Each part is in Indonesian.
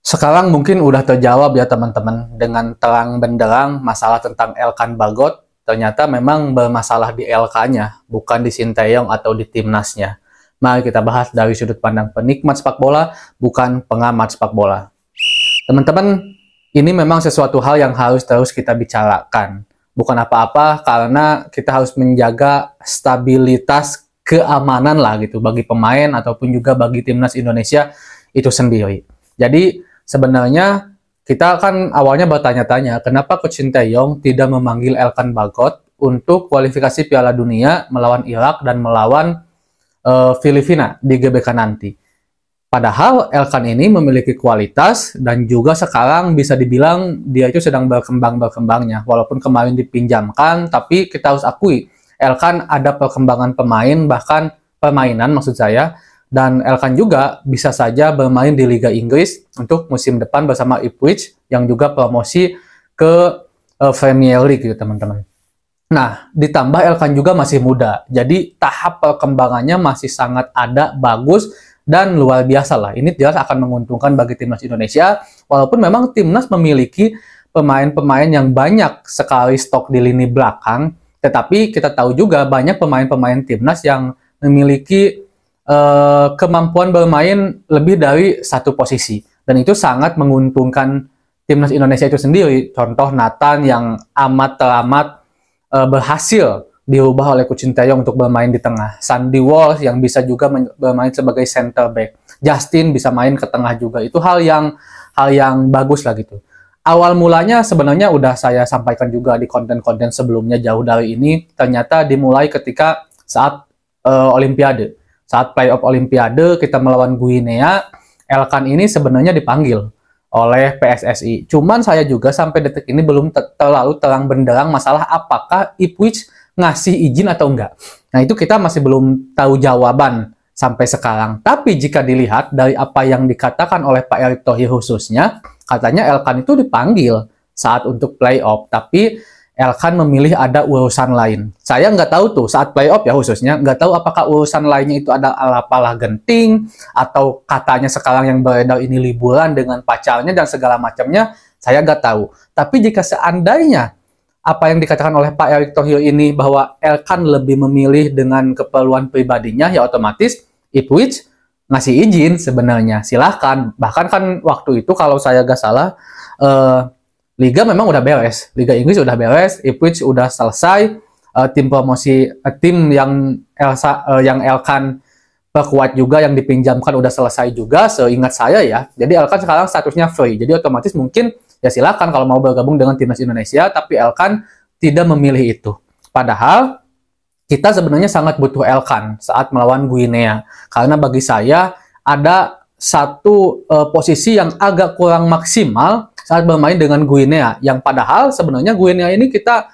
Sekarang mungkin udah terjawab ya teman-teman dengan terang benderang masalah tentang Elkan Bagot. Ternyata memang bermasalah di LK-nya, bukan di Sinteyong atau di timnasnya. Mari kita bahas dari sudut pandang penikmat sepak bola, bukan pengamat sepak bola. Teman-teman, ini memang sesuatu hal yang harus terus kita bicarakan. Bukan apa-apa karena kita harus menjaga stabilitas keamanan lah gitu bagi pemain ataupun juga bagi timnas Indonesia itu sendiri. Jadi sebenarnya kita kan awalnya bertanya-tanya kenapa Coach Sinteyong tidak memanggil Elkan Bagot untuk kualifikasi Piala Dunia melawan Irak dan melawan Filipina di GBK nanti. Padahal Elkan ini memiliki kualitas dan juga sekarang bisa dibilang dia itu sedang berkembang-berkembangnya. Walaupun kemarin dipinjamkan, tapi kita harus akui Elkan ada perkembangan pemain, bahkan permainan maksud saya. Dan Elkan juga bisa saja bermain di Liga Inggris untuk musim depan bersama Ipswich yang juga promosi ke Premier League gitu teman-teman. Nah, ditambah Elkan juga masih muda. Jadi tahap perkembangannya masih sangat ada, bagus, dan luar biasa lah. Ini jelas akan menguntungkan bagi timnas Indonesia. Walaupun memang timnas memiliki pemain-pemain yang banyak sekali stok di lini belakang. Tetapi kita tahu juga banyak pemain-pemain timnas yang memiliki kemampuan bermain lebih dari satu posisi. Dan itu sangat menguntungkan timnas Indonesia itu sendiri. Contoh Nathan yang amat teramat berhasil diubah oleh Coach Sinteyong untuk bermain di tengah. Sandy Walsh yang bisa juga bermain sebagai center back. Justin bisa main ke tengah juga. Itu hal yang bagus lah gitu. Awal mulanya sebenarnya udah saya sampaikan juga di konten-konten sebelumnya jauh dari ini. Ternyata dimulai ketika saat Olimpiade. Saat playoff Olimpiade kita melawan Guinea, Elkan ini sebenarnya dipanggil oleh PSSI. Cuman saya juga sampai detik ini belum terlalu terang benderang masalah apakah Ipswich ngasih izin atau enggak. Nah itu kita masih belum tahu jawaban sampai sekarang. Tapi jika dilihat dari apa yang dikatakan oleh Pak Erick Thohir khususnya, katanya Elkan itu dipanggil saat untuk playoff. Tapi Elkan memilih ada urusan lain. Saya nggak tahu tuh saat playoff ya khususnya, nggak tahu apakah urusan lainnya itu ada apalah genting, atau katanya sekarang yang beredar ini liburan dengan pacarnya dan segala macamnya, saya nggak tahu. Tapi jika seandainya apa yang dikatakan oleh Pak Erick Thohir ini bahwa Elkan lebih memilih dengan keperluan pribadinya, ya otomatis Ipswich ngasih izin sebenarnya, silahkan. Bahkan kan waktu itu kalau saya nggak salah, Liga memang udah beres, Liga Inggris udah beres, Ipswich udah selesai, tim promosi, tim yang Elkan perkuat juga yang dipinjamkan udah selesai juga, seingat saya ya. Jadi Elkan sekarang statusnya free, jadi otomatis mungkin ya silakan kalau mau bergabung dengan timnas Indonesia, tapi Elkan tidak memilih itu. Padahal kita sebenarnya sangat butuh Elkan saat melawan Guinea, karena bagi saya ada satu posisi yang agak kurang maksimal saat bermain dengan Guinea, yang padahal sebenarnya Guinea ini kita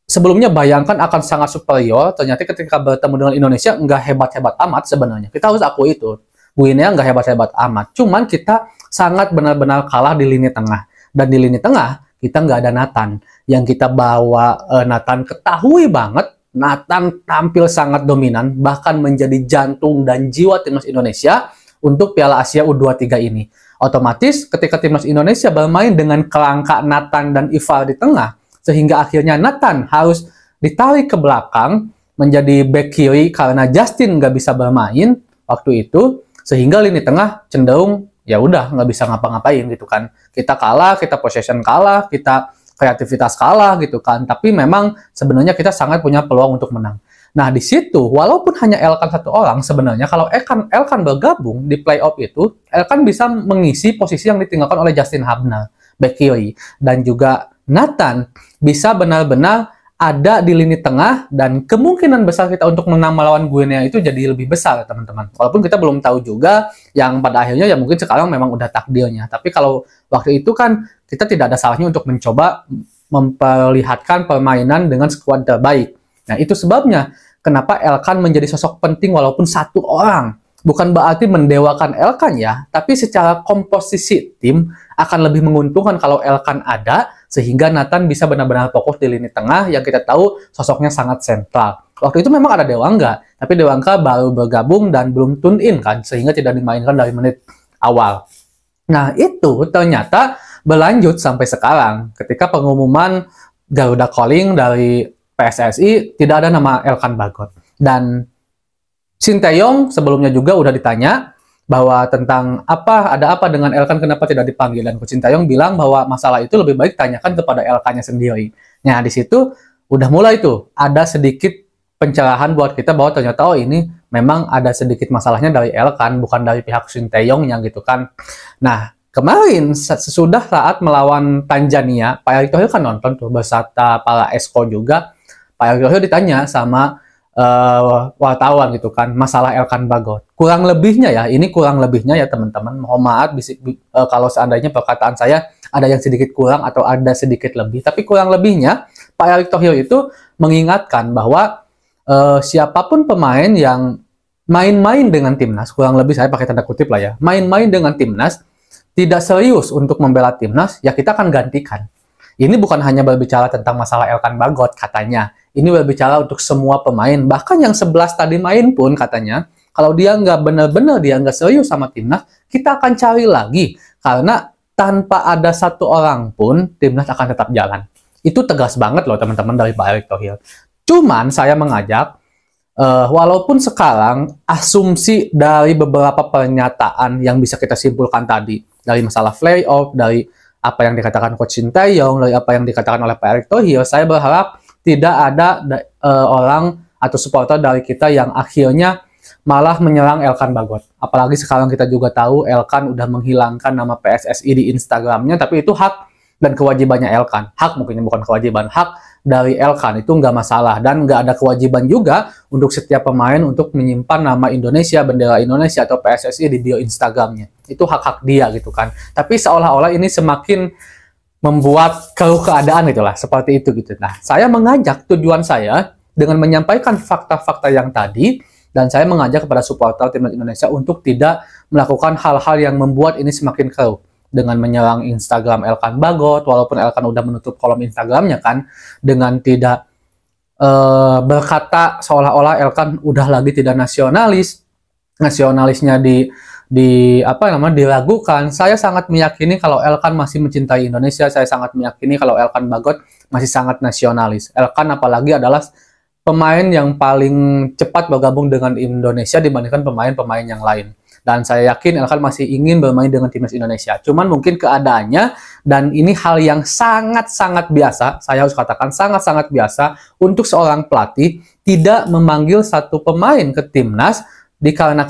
sebelumnya bayangkan akan sangat superior, ternyata ketika bertemu dengan Indonesia nggak hebat-hebat amat sebenarnya. Kita harus akui itu. Guinea nggak hebat-hebat amat, cuman kita sangat benar-benar kalah di lini tengah. Dan di lini tengah kita nggak ada Nathan. Yang kita bawa Nathan, ketahui banget Nathan tampil sangat dominan, bahkan menjadi jantung dan jiwa timnas Indonesia untuk Piala Asia U23 ini. Otomatis ketika timnas Indonesia bermain dengan kerangka Nathan dan Ivar di tengah, sehingga akhirnya Nathan harus ditarik ke belakang menjadi back kiri karena Justin nggak bisa bermain waktu itu, sehingga lini tengah cenderung ya udah nggak bisa ngapa-ngapain gitu kan. Kita kalah, kita possession kalah, kita kreativitas kalah gitu kan. Tapi memang sebenarnya kita sangat punya peluang untuk menang. Nah, di situ, walaupun hanya Elkan satu orang, sebenarnya kalau Elkan bergabung di playoff itu, Elkan bisa mengisi posisi yang ditinggalkan oleh Justin Hubner, back kiri. Dan juga Nathan bisa benar-benar ada di lini tengah, dan kemungkinan besar kita untuk menang melawan Guinea itu jadi lebih besar, teman-teman. Walaupun kita belum tahu juga, yang pada akhirnya ya mungkin sekarang memang udah takdirnya. Tapi kalau waktu itu kan, kita tidak ada salahnya untuk mencoba memperlihatkan permainan dengan skuad terbaik. Nah, itu sebabnya kenapa Elkan menjadi sosok penting walaupun satu orang. Bukan berarti mendewakan Elkan ya, tapi secara komposisi tim akan lebih menguntungkan kalau Elkan ada, sehingga Nathan bisa benar-benar fokus di lini tengah yang kita tahu sosoknya sangat sentral. Waktu itu memang ada Dewangga, tapi Dewangga baru bergabung dan belum tune in kan, sehingga tidak dimainkan dari menit awal. Nah, itu ternyata berlanjut sampai sekarang. Ketika pengumuman Garuda Calling dari PSSI, tidak ada nama Elkan Bagot. Dan Sinteyong sebelumnya juga udah ditanya bahwa tentang ada apa dengan Elkan, kenapa tidak dipanggil. Dan Coach Sinteyong bilang bahwa masalah itu lebih baik tanyakan kepada Elkannya sendiri. Nah, di situ udah mulai tuh ada sedikit pencerahan buat kita bahwa ternyata ini memang ada sedikit masalahnya dari Elkan, bukan dari pihak Sinteyongnya gitu kan. Nah, kemarin sesudah saat melawan Tanzania, Pak Erick Thohir kan nonton tuh beserta para esko juga. Pak Erick Thohir ditanya sama wartawan gitu kan, masalah Elkan Bagot. Kurang lebihnya ya, ini kurang lebihnya ya teman-teman. Mohon maaf kalau seandainya perkataan saya ada yang sedikit kurang atau ada sedikit lebih. Tapi kurang lebihnya, Pak Erick Thohir itu mengingatkan bahwa siapapun pemain yang main-main dengan timnas, kurang lebih saya pakai tanda kutip lah ya, main-main dengan timnas, tidak serius untuk membela timnas, ya kita akan gantikan. Ini bukan hanya berbicara tentang masalah Elkan Bagot katanya, ini berbicara untuk semua pemain, bahkan yang 11 tadi main pun katanya, kalau dia nggak benar-benar, dia nggak serius sama timnas, kita akan cari lagi, karena tanpa ada satu orang pun, timnas akan tetap jalan. Itu tegas banget loh teman-teman dari Pak Erick Thohir. Cuman saya mengajak, walaupun sekarang asumsi dari beberapa pernyataan yang bisa kita simpulkan tadi, dari masalah playoff, dari apa yang dikatakan Coach Sinteyong, dari apa yang dikatakan oleh Pak Erick Thohir, saya berharap tidak ada orang atau supporter dari kita yang akhirnya malah menyerang Elkan Bagot. Apalagi sekarang kita juga tahu Elkan udah menghilangkan nama PSSI di Instagramnya, tapi itu hak dan kewajibannya Elkan. Hak mungkin bukan kewajiban, hak dari Elkan itu nggak masalah. Dan nggak ada kewajiban juga untuk setiap pemain untuk menyimpan nama Indonesia, bendera Indonesia atau PSSI di bio Instagramnya. Itu hak-hak dia gitu kan. Tapi seolah-olah ini semakin membuat keruh keadaan itulah, seperti itu gitu. Nah, saya mengajak, tujuan saya dengan menyampaikan fakta-fakta yang tadi, dan saya mengajak kepada supporter timnas Indonesia untuk tidak melakukan hal-hal yang membuat ini semakin keruh. Dengan menyerang Instagram Elkan Bagot, walaupun Elkan udah menutup kolom Instagramnya kan, dengan tidak berkata seolah-olah Elkan udah lagi tidak nasionalis, nasionalisnya diragukan. Saya sangat meyakini kalau Elkan masih mencintai Indonesia, saya sangat meyakini kalau Elkan Bagot masih sangat nasionalis. Elkan apalagi adalah pemain yang paling cepat bergabung dengan Indonesia dibandingkan pemain-pemain yang lain. Dan saya yakin Elkan masih ingin bermain dengan timnas Indonesia. Cuman mungkin keadaannya, dan ini hal yang sangat-sangat biasa, saya harus katakan sangat-sangat biasa, untuk seorang pelatih tidak memanggil satu pemain ke timnas karena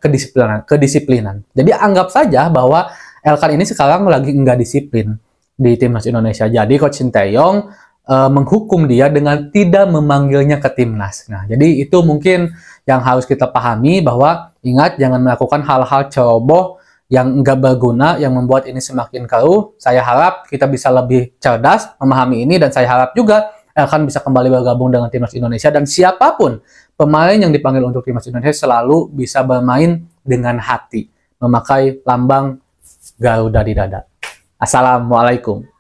kedisiplinan. Jadi anggap saja bahwa Elkan ini sekarang lagi nggak disiplin di timnas Indonesia. Jadi Coach Sinteyong menghukum dia dengan tidak memanggilnya ke timnas. Nah, jadi itu mungkin yang harus kita pahami, bahwa ingat jangan melakukan hal-hal ceroboh yang nggak berguna, yang membuat ini semakin keruh. Saya harap kita bisa lebih cerdas memahami ini, dan saya harap juga Elkan bisa kembali bergabung dengan timnas Indonesia, dan siapapun pemain yang dipanggil untuk timnas Indonesia selalu bisa bermain dengan hati, memakai lambang Garuda di dada. Assalamualaikum.